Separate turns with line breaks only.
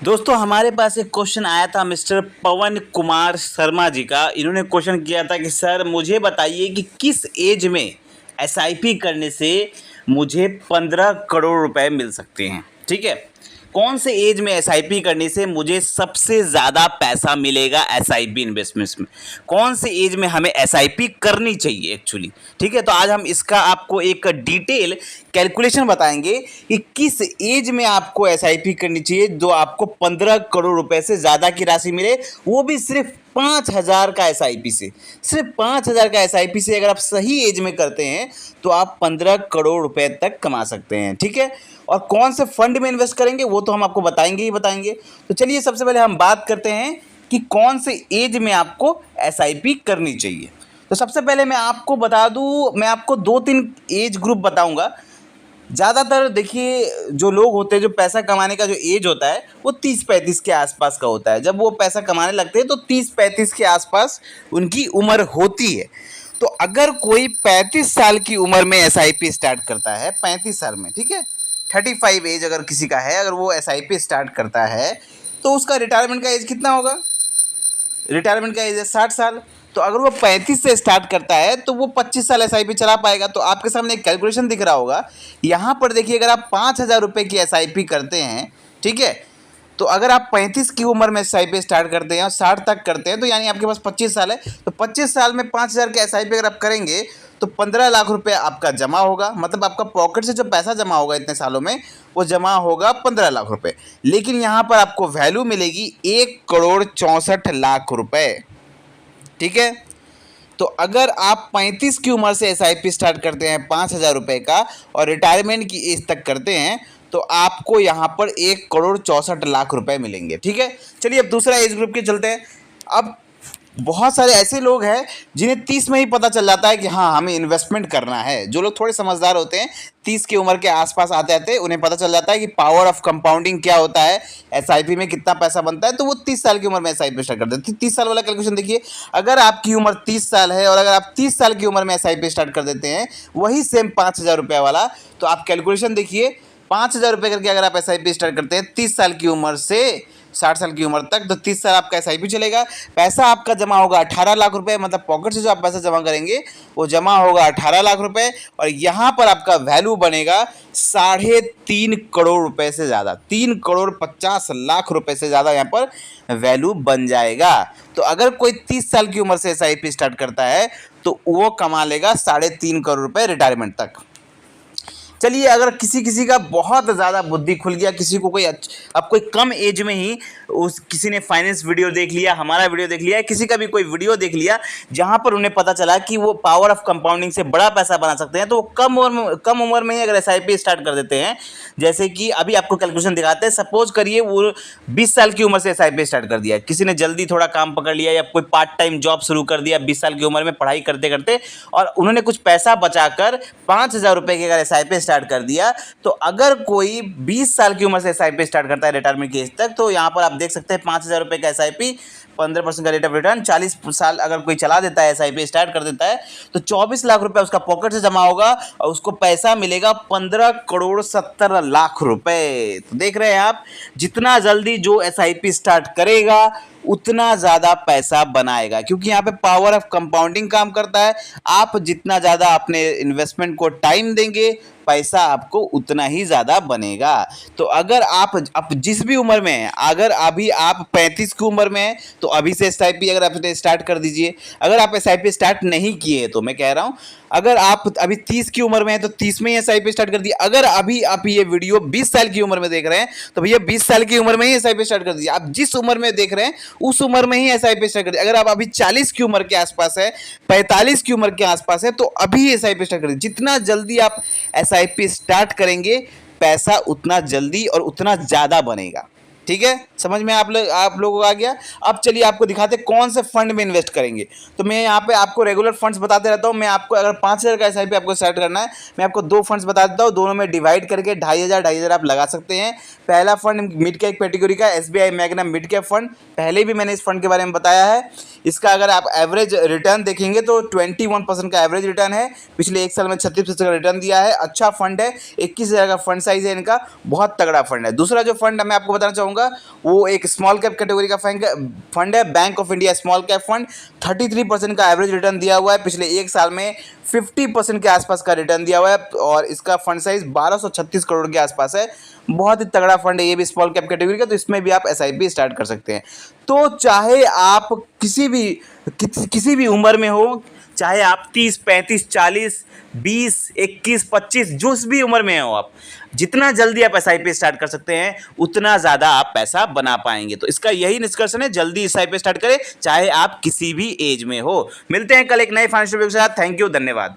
दोस्तों हमारे पास एक क्वेश्चन आया था मिस्टर पवन कुमार शर्मा जी का। इन्होंने क्वेश्चन किया था कि सर मुझे बताइए कि किस एज में एसआईपी करने से मुझे 15 करोड़ रुपए मिल सकते हैं। ठीक है, कौन से एज में एसआईपी करने से मुझे सबसे ज़्यादा पैसा मिलेगा एसआईपी इन्वेस्टमेंट्स में, कौन से एज में हमें एसआईपी करनी चाहिए एक्चुअली। ठीक है, तो आज हम इसका आपको एक डिटेल कैलकुलेशन बताएंगे कि किस एज में आपको एसआईपी करनी चाहिए जो आपको 15 करोड़ रुपए से ज़्यादा की राशि मिले, वो भी सिर्फ 5,000 का एसआईपी से। सिर्फ 5,000 का एसआईपी से अगर आप सही एज में करते हैं तो आप 15 करोड़ रुपए तक कमा सकते हैं। ठीक है, और कौन से फंड में इन्वेस्ट करेंगे वो तो हम आपको बताएंगे ही बताएंगे। तो चलिए सबसे पहले हम बात करते हैं कि कौन से एज में आपको एसआईपी करनी चाहिए। तो सबसे पहले मैं आपको बता दूं, मैं आपको 2-3 एज ग्रुप बताऊंगा। ज़्यादातर देखिए जो लोग होते हैं, जो पैसा कमाने का जो एज होता है वो 30-35 के आसपास का होता है। जब वो पैसा कमाने लगते हैं तो 30-35 के आसपास उनकी उम्र होती है। तो अगर कोई 35 साल की उम्र में एसआईपी स्टार्ट करता है, 35 साल में, ठीक है, 35 एज अगर किसी का है, अगर वो एसआईपी स्टार्ट करता है तो उसका रिटायरमेंट का एज कितना होगा? रिटायरमेंट का एज है 60 साल। तो अगर वो 35 से स्टार्ट करता है तो वो 25 साल एसआईपी चला पाएगा। तो आपके सामने एक कैलकुलेशन दिख रहा होगा, यहाँ पर देखिए, अगर आप 5,000 रुपये की एसआईपी करते हैं, ठीक है, तो अगर आप 35 की उम्र में एसआईपी स्टार्ट करते हैं और 60 तक करते हैं तो यानी आपके पास 25 साल है। तो 25 साल में 5,000 के एसआईपी अगर आप करेंगे तो 15 लाख रुपए आपका जमा होगा। मतलब आपका पॉकेट से जो पैसा जमा होगा इतने सालों में, वो जमा होगा 15 लाख रुपए। लेकिन यहाँ पर आपको वैल्यू मिलेगी 1,64,00,000 रुपए। ठीक है, तो अगर आप 35 की उम्र से एसआईपी स्टार्ट करते हैं 5,000 रुपये का और रिटायरमेंट की एज तक करते हैं तो आपको यहाँ पर 1,64,00,000 रुपए मिलेंगे। ठीक है, चलिए अब दूसरा एज ग्रुप के चलते हैं। अब बहुत सारे ऐसे लोग हैं जिन्हें 30 में ही पता चल जाता है कि हाँ हमें इन्वेस्टमेंट करना है। जो लोग थोड़े समझदार होते हैं, 30 की उम्र के आसपास आते आते उन्हें पता चल जाता है कि पावर ऑफ कंपाउंडिंग क्या होता है, एसआईपी में कितना पैसा बनता है, तो वो 30 साल की उम्र में एसआईपी स्टार्ट करते हैं। 30 साल वाला कैलकुलेशन देखिए, अगर आपकी उम्र 30 साल है और अगर आप 30 साल की उम्र में एसआईपी स्टार्ट कर देते हैं, वही सेम 5,000 रुपये वाला, तो आप कैलकुलेशन देखिए, 5,000 रुपये करके अगर आप एसआईपी स्टार्ट करते हैं 30 साल की उम्र से 60 साल की उम्र तक, तो 30 साल आपका एसआईपी चलेगा। पैसा आपका जमा होगा 18 लाख रुपए। मतलब पॉकेट से जो आप पैसा जमा करेंगे वो जमा होगा 18 लाख रुपए, और यहाँ पर आपका वैल्यू बनेगा 3.5 करोड़ रुपए से ज़्यादा, 3,50,00,000 रुपए से ज़्यादा यहाँ पर वैल्यू बन जाएगा। तो अगर कोई 30 साल की उम्र से एसआईपी स्टार्ट करता है तो वो कमा लेगा 3.5 करोड़ रुपए रिटायरमेंट तक। चलिए, अगर किसी किसी का बहुत ज़्यादा बुद्धि खुल गया, किसी को कोई अब कोई कम एज में ही किसी ने फाइनेंस वीडियो देख लिया, हमारा वीडियो देख लिया, किसी का भी कोई वीडियो देख लिया जहां पर उन्हें पता चला कि वो पावर ऑफ कंपाउंडिंग से बड़ा पैसा बना सकते हैं, तो वो कम उम्र में ही अगर एसआईपी स्टार्ट कर देते हैं। जैसे कि अभी आपको कैलकुलेशन दिखाते हैं, सपोज करिए वो 20 साल की उम्र से एसआईपी स्टार्ट कर दिया, किसी ने जल्दी थोड़ा काम पकड़ लिया या कोई पार्ट टाइम जॉब शुरू कर दिया 20 साल की उम्र में पढ़ाई करते करते, और उन्होंने कुछ पैसा बचाकर 5,000 रुपये की अगर एसआईपी स्टार्ट कर दिया, तो अगर कोई 20 साल की उम्र से एसआईपी स्टार्ट करता है रिटायरमेंट की एज तक, तो यहाँ पर आप देख सकते हैं 5,000 रुपये का एसआईपी, 15% का रेट ऑफ रिटर्न, 40 साल अगर कोई चला देता है, एसआईपी स्टार्ट कर देता है, तो 24 लाख रुपए उसका पॉकेट से जमा होगा और उसको पैसा मिलेगा 15,70,00,000 रुपए। तो देख रहे हैं आप, जितना जल्दी जो एसआईपी स्टार्ट करेगा उतना ज़्यादा पैसा बनाएगा, क्योंकि यहाँ पे पावर ऑफ कंपाउंडिंग काम करता है। आप जितना ज़्यादा अपने इन्वेस्टमेंट को टाइम देंगे, पैसा आपको उतना ही ज़्यादा बनेगा। तो अगर आप जिस भी उम्र में हैं, अगर अभी आप 35 की उम्र में हैं तो अभी से एसआईपी अगर आपने स्टार्ट कर दीजिए। अगर आप एसआईपी स्टार्ट नहीं किए तो मैं कह रहा हूँ, अगर आप अभी 30 की उम्र में हैं तो 30 में ही एसआईपी स्टार्ट कर दिए। अगर अभी आप ये वीडियो 20 साल की उम्र में देख रहे हैं तो भैया 20 साल की उम्र में ही एसआईपी स्टार्ट कर दीजिए। आप जिस उम्र में देख रहे हैं उस उम्र में ही एसआईपी स्टार्ट कर दीजिए। अगर आप अभी 40 की उम्र के आसपास है, 45 की उम्र के आसपास है, तो अभी एसआईपी स्टार्ट कर दीजिए। जितना जल्दी आप एसआईपी स्टार्ट करेंगे, पैसा उतना जल्दी और उतना ज़्यादा बनेगा। ठीक है, समझ में आप लोगों को आ गया। अब चलिए आपको दिखाते हैं कौन से फंड में इन्वेस्ट करेंगे। तो मैं यहाँ पे आपको रेगुलर फंड्स बताते रहता हूँ। मैं आपको अगर 5,000 का एसआईपी आपको स्टार्ट करना है, मैं आपको 2 फंड्स बता देता हूँ, दोनों में डिवाइड करके 2,500 आप लगा सकते हैं। पहला फंड मिड कैप कैटेगरी का SBI Magna mid cap fund, पहले भी मैंने इस फंड के बारे में बताया है। इसका अगर आप एवरेज रिटर्न देखेंगे तो 21% का एवरेज रिटर्न है। पिछले 1 साल में 36% का रिटर्न दिया है। अच्छा फंड है, 21,000 का फंड साइज है इनका, बहुत तगड़ा फंड है। दूसरा जो फंड मैं आपको बताना चाहूँगा होगा वो एक स्मॉल कैप कैटेगरी का फंड है, bank of India small cap fund. 33% का एवरेज रिटर्न दिया हुआ है, पिछले एक साल में 50% के आसपास का रिटर्न दिया हुआ है और इसका फंड साइज 1236 करोड़ के आसपास है। बहुत ही तगड़ा फंड है ये भी स्मॉल कैप कैटेगरी का, तो इसमें भी आप एसआईपी स्टार्ट कर सकते हैं। तो चाहे आप किसी भी उम्र में हो, चाहे आप 30, 35, 40, 20, 21, 25 जिस भी उम्र में हो, आप जितना जल्दी आप एसआईपी स्टार्ट कर सकते हैं उतना ज़्यादा आप पैसा बना पाएंगे। तो इसका यही निष्कर्षण है, जल्दी एसआईपी स्टार्ट करें चाहे आप किसी भी एज में हो। मिलते हैं कल एक नए फाइनेंशियल वीडियो के साथ। थैंक यू, धन्यवाद।